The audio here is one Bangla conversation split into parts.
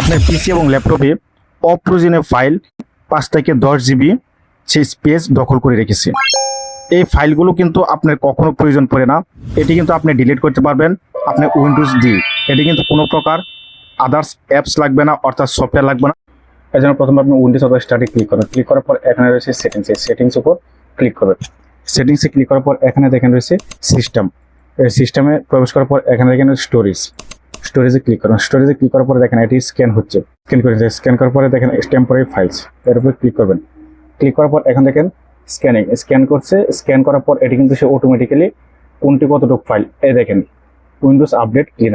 আপনার পিসি এবং ল্যাপটপে অপ্রয়োজনীয় ফাইল 5 থেকে 10 জিবি সেই স্পেস দখল করে রেখেছে। এই ফাইলগুলো কিন্তু আপনার কখনো প্রয়োজন পড়ে না, এটি কিন্তু আপনি ডিলিট করতে পারবেন আপনার উইন্ডোজ দিয়ে। এটি কিন্তু কোনো প্রকার আদার্স অ্যাপস লাগবে না, অর্থাৎ সফটওয়্যার লাগবে না। এই জন্য প্রথমে আপনি উইন্ডোজ অথবা স্টার্টে ক্লিক করবেন। ক্লিক করার পর এখানে রয়েছে সেটিংস উপর ক্লিক করবেন। সেটিংসে ক্লিক করার পর এখানে দেখেন রয়েছে সিস্টেম। এই সিস্টেমে প্রবেশ করার পর এখানে দেখেন স্টোরেজে ক্লিক করবেন। স্টোরেজে ক্লিক করার পরে দেখেন এটি স্ক্যান হচ্ছে। স্ক্যান করার পরে দেখেন টেম্পোরারি ফাইলস, এর উপরে ক্লিক করবেন। ক্লিক করার পর এখন দেখেন স্ক্যান করছে। স্ক্যান করার পর এটি কিন্তু সে অটোমেটিক্যালি কোনটি কতটুকু ফাইল, এই দেখেন উইন্ডোজ আপডেট ক্লিন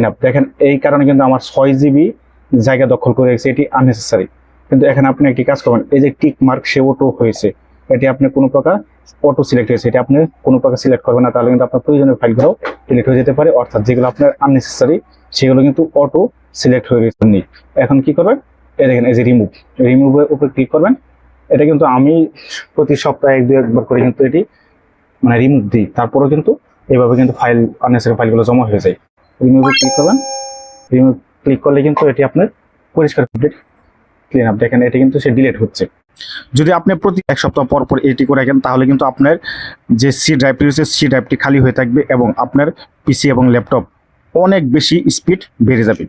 আপ দেখেন। এই কারণে কিন্তু আমার 6 জিবি জায়গা দখল করে রেখেছে, এটি আননেসেসারি। কিন্তু এখানে আপনি একটি কাজ করবেন, এই যে টিক মার্ক সে অটো হয়েছে, এটি আপনি কোনো প্রকার অটো সিলেক্ট হয়েছে, এটি আপনি কোনো প্রকার সিলেক্ট করবেন না, তাহলে কিন্তু আপনার প্রয়োজনীয় ফাইলগুলো ডিলিট হয়ে যেতে পারে। অর্থাৎ যেগুলো আপনার আননেসেসারি সেগুলো কিন্তু অটো সিলেক্ট হয়ে গেছে। এখন কি করবেন, এই দেখেন এই যে রিমুভের উপর ক্লিক করবেন। এটা কিন্তু আমি প্রতি সপ্তাহে 1-2 করে কিন্তু এটি মানে রিমুভ দিই, তারপরেও কিন্তু এইভাবে কিন্তু ফাইল আননেসেসারি ফাইলগুলো জমা হয়ে যায়। রিমুভে ক্লিক করবেন। রিমুভ ক্লিক করলে কিন্তু এটি আপনার পরিষ্কার ক্লিন আপ দেখেন, এটি কিন্তু সে ডিলিট হচ্ছে। যদি আপনি প্রতি 1 সপ্তাহ পর পর এটি করে রাখেন, তাহলে কিন্তু আপনার যে সি ড্রাইভটি রয়েছে সি ড্রাইভটি খালি হয়ে থাকবে এবং আপনার পিসি এবং ল্যাপটপ অনেক বেশি স্পিড বেড়ে যাবে।